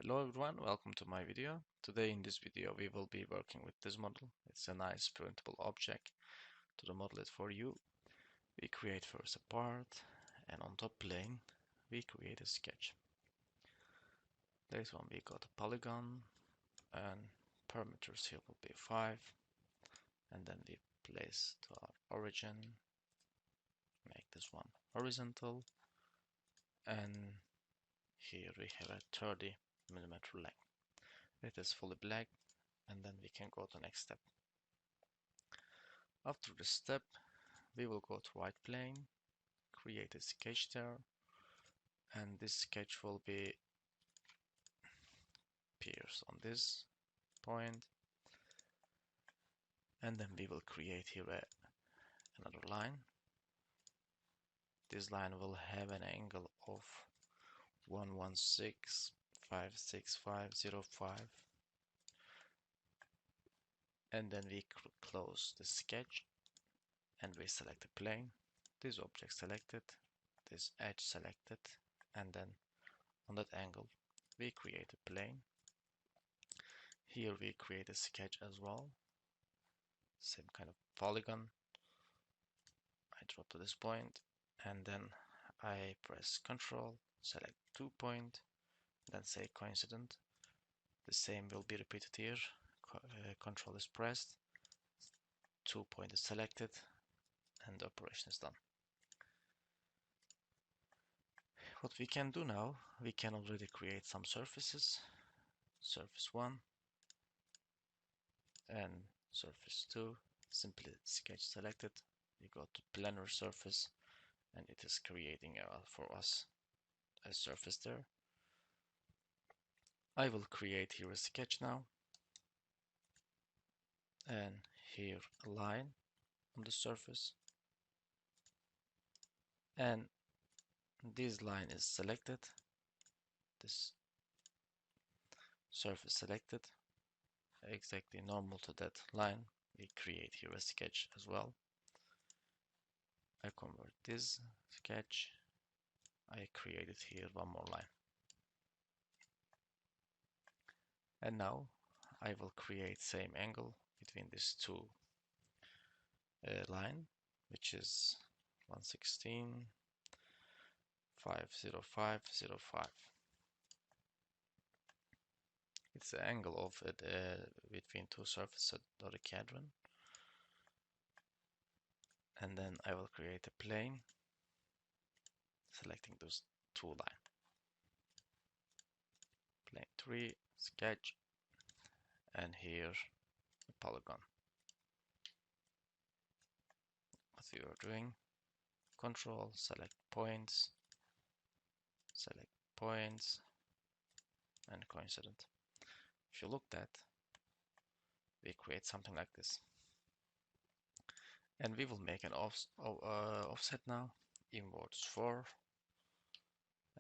Hello everyone, welcome to my video. Today in this video we will be working with this model. It's a nice printable object. To model it for you, we create first a part, and on top plane we create a sketch. Later on we got a polygon, and parameters here will be 5, and then we place to our origin, make this one horizontal, and here we have a 30 millimeter length. It is fully black, and then we can go to the next step. After this step, we will go to right plane, create a sketch there, and this sketch will be appears on this point, and then we will create here another line. This line will have an angle of 116.56505, and then we close the sketch and we select the plane, this object selected, this edge selected, and then on that angle we create a plane. Here we create a sketch as well, same kind of polygon. I drop to this point, and then I press Ctrl, select 2 point, then say coincident. The same will be repeated here. Ctrl is pressed, 2 point is selected, and the operation is done. What we can do now, we can already create some surfaces. Surface 1 and surface 2, simply sketch selected. We go to planar surface, and it is creating for us a surface there. I will create here a sketch now, and here a line on the surface, and this line is selected, this surface selected, exactly normal to that line. We create here a sketch as well. I convert this sketch, I created here one more line, and now I will create same angle between these two line, which is 116.50505. It's the angle of it between two surfaces at Dodecahedron. And then I will create a plane, selecting those two lines. Plane 3, sketch, and here a polygon. What we are doing, Control, select points, and coincident. If you look at, we create something like this. And we will make an offset now, inwards 4,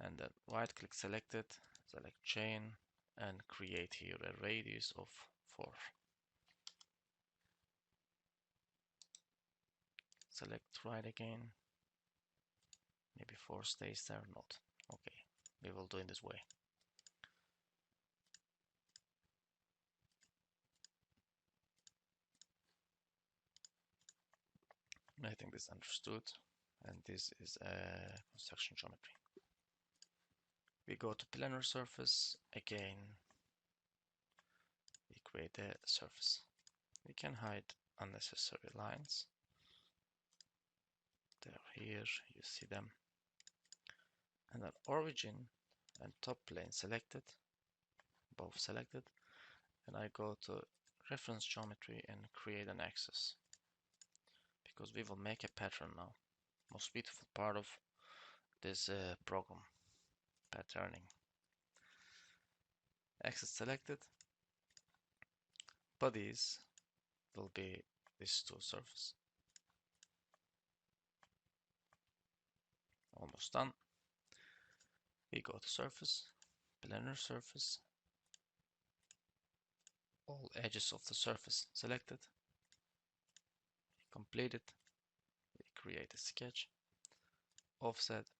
and then right click selected, select chain, and create here a radius of 4. Select right again, maybe 4 stays there, not. Okay, we will do it this way. I think this is understood, and this is a construction geometry. We go to planar surface, again we create a surface. We can hide unnecessary lines. They're here, you see them. And then origin and top plane selected, both selected, and I go to reference geometry and create an axis, because we will make a pattern now. Most beautiful part of this program, patterning. Axis selected, bodies will be these two surfaces. Almost done. We go to surface, planar surface, all edges of the surface selected, completed. We create a sketch, offset,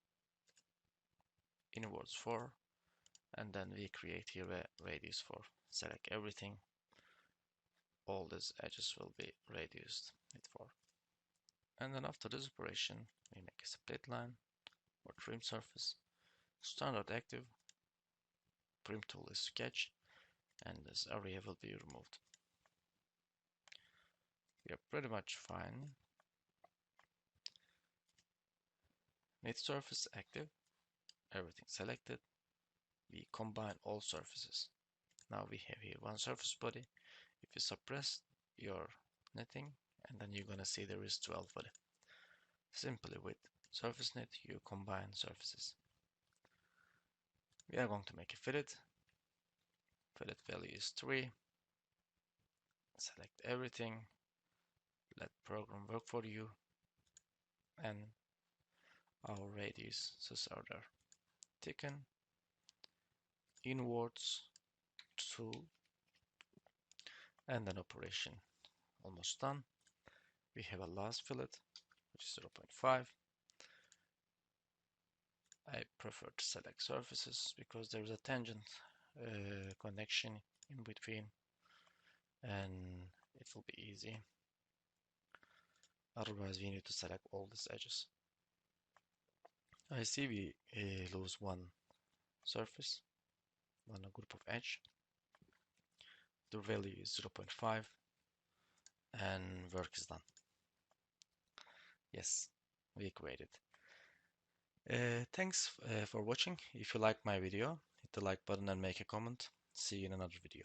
inwards 4, and then we create here a radius for select everything. All these edges will be reduced with 4. And then after this operation, we make a split line or trim surface. Standard active, Prim tool is sketch, and this area will be removed. We are pretty much fine. Knit surface active, everything selected. We combine all surfaces. Now we have here one surface body. If you suppress your knitting, and then you're gonna see there is 12 body. Simply with surface knit, you combine surfaces. We are going to make a fillet. Fillet value is 3. Select everything. Let program work for you. And our radiuses are there. Thicken. Inwards 2. And then operation almost done. We have a last fillet, which is 0.5. I prefer to select surfaces because there is a tangent connection in between, and it will be easy. Otherwise, we need to select all these edges. I see we lose one surface, one group of edge. The value is 0.5, and work is done. Yes, we created. Thanks for watching. If you like my video, hit the like button and make a comment. See you in another video.